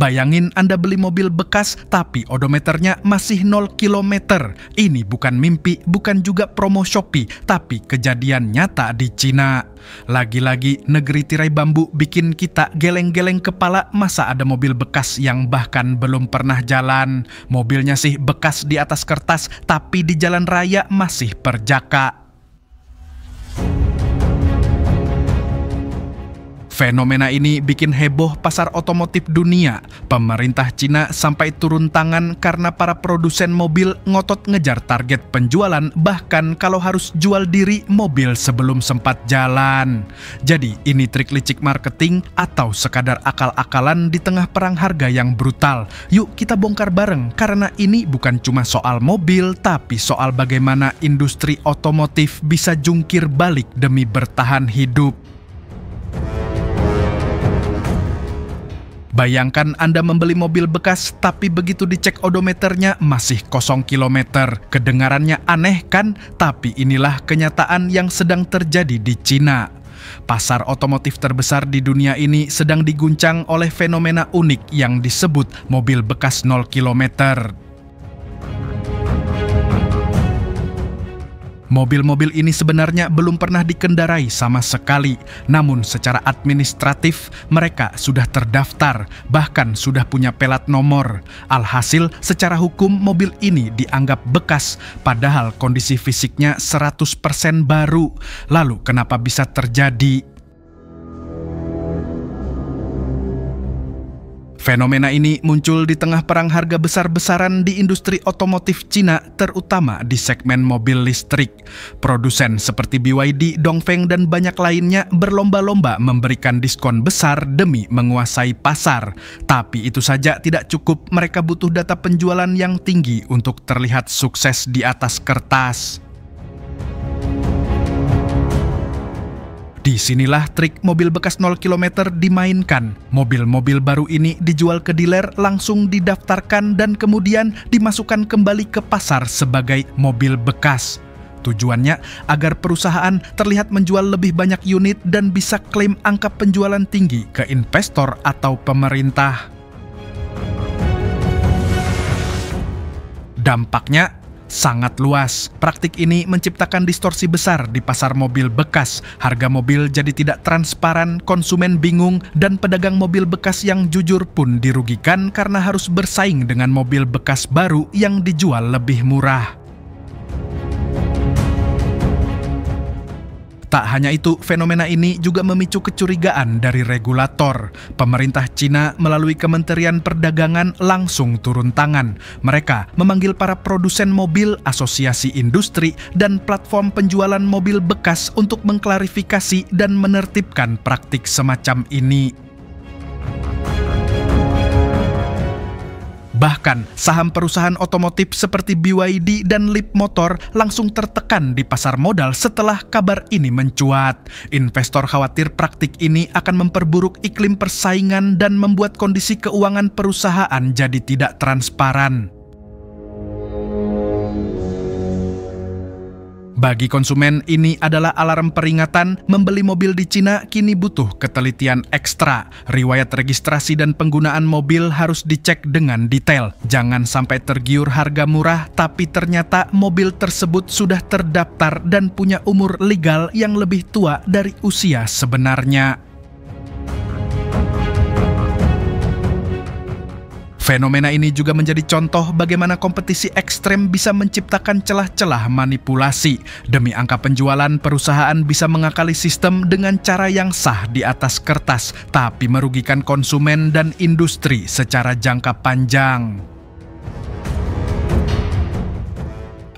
Bayangin Anda beli mobil bekas tapi odometernya masih 0 km. Ini bukan mimpi, bukan juga promo Shopee, tapi kejadian nyata di Cina. Lagi-lagi negeri tirai bambu bikin kita geleng-geleng kepala. Masa ada mobil bekas yang bahkan belum pernah jalan? Mobilnya sih bekas di atas kertas, tapi di jalan raya masih perjaka. Fenomena ini bikin heboh pasar otomotif dunia. Pemerintah Cina sampai turun tangan karena para produsen mobil ngotot ngejar target penjualan, bahkan kalau harus jual diri mobil sebelum sempat jalan. Jadi ini trik licik marketing atau sekadar akal-akalan di tengah perang harga yang brutal? Yuk kita bongkar bareng, karena ini bukan cuma soal mobil, tapi soal bagaimana industri otomotif bisa jungkir balik demi bertahan hidup. Bayangkan Anda membeli mobil bekas, tapi begitu dicek odometernya masih 0 km. Kedengarannya aneh kan? Tapi inilah kenyataan yang sedang terjadi di Cina. Pasar otomotif terbesar di dunia ini sedang diguncang oleh fenomena unik yang disebut mobil bekas 0 km. Mobil-mobil ini sebenarnya belum pernah dikendarai sama sekali, namun secara administratif mereka sudah terdaftar, bahkan sudah punya pelat nomor. Alhasil, secara hukum mobil ini dianggap bekas, padahal kondisi fisiknya 100% baru. Lalu kenapa bisa terjadi? Fenomena ini muncul di tengah perang harga besar-besaran di industri otomotif Cina, terutama di segmen mobil listrik. Produsen seperti BYD, Dongfeng, dan banyak lainnya berlomba-lomba memberikan diskon besar demi menguasai pasar. Tapi itu saja tidak cukup, mereka butuh data penjualan yang tinggi untuk terlihat sukses di atas kertas. Disinilah trik mobil bekas 0 km dimainkan. Mobil-mobil baru ini dijual ke dealer, langsung didaftarkan, dan kemudian dimasukkan kembali ke pasar sebagai mobil bekas. Tujuannya agar perusahaan terlihat menjual lebih banyak unit dan bisa klaim angka penjualan tinggi ke investor atau pemerintah. Dampaknya sangat luas. Praktik ini menciptakan distorsi besar di pasar mobil bekas. Harga mobil jadi tidak transparan, konsumen bingung, dan pedagang mobil bekas yang jujur pun dirugikan karena harus bersaing dengan mobil bekas baru yang dijual lebih murah. Tak hanya itu, fenomena ini juga memicu kecurigaan dari regulator. Pemerintah Cina melalui Kementerian Perdagangan langsung turun tangan. Mereka memanggil para produsen mobil, asosiasi industri, dan platform penjualan mobil bekas untuk mengklarifikasi dan menertibkan praktik semacam ini. Bahkan, saham perusahaan otomotif seperti BYD dan Leapmotor langsung tertekan di pasar modal setelah kabar ini mencuat. Investor khawatir praktik ini akan memperburuk iklim persaingan dan membuat kondisi keuangan perusahaan jadi tidak transparan. Bagi konsumen, ini adalah alarm peringatan. Membeli mobil di Cina kini butuh ketelitian ekstra. Riwayat registrasi dan penggunaan mobil harus dicek dengan detail. Jangan sampai tergiur harga murah, tapi ternyata mobil tersebut sudah terdaftar dan punya umur legal yang lebih tua dari usia sebenarnya. Fenomena ini juga menjadi contoh bagaimana kompetisi ekstrem bisa menciptakan celah-celah manipulasi. Demi angka penjualan, perusahaan bisa mengakali sistem dengan cara yang sah di atas kertas, tapi merugikan konsumen dan industri secara jangka panjang.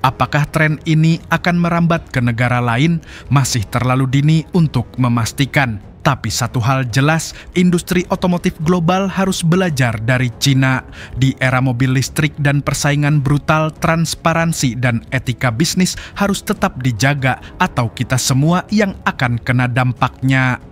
Apakah tren ini akan merambat ke negara lain? Masih terlalu dini untuk memastikan. Tapi satu hal jelas, industri otomotif global harus belajar dari Cina. Di era mobil listrik dan persaingan brutal, transparansi dan etika bisnis harus tetap dijaga, atau kita semua yang akan kena dampaknya.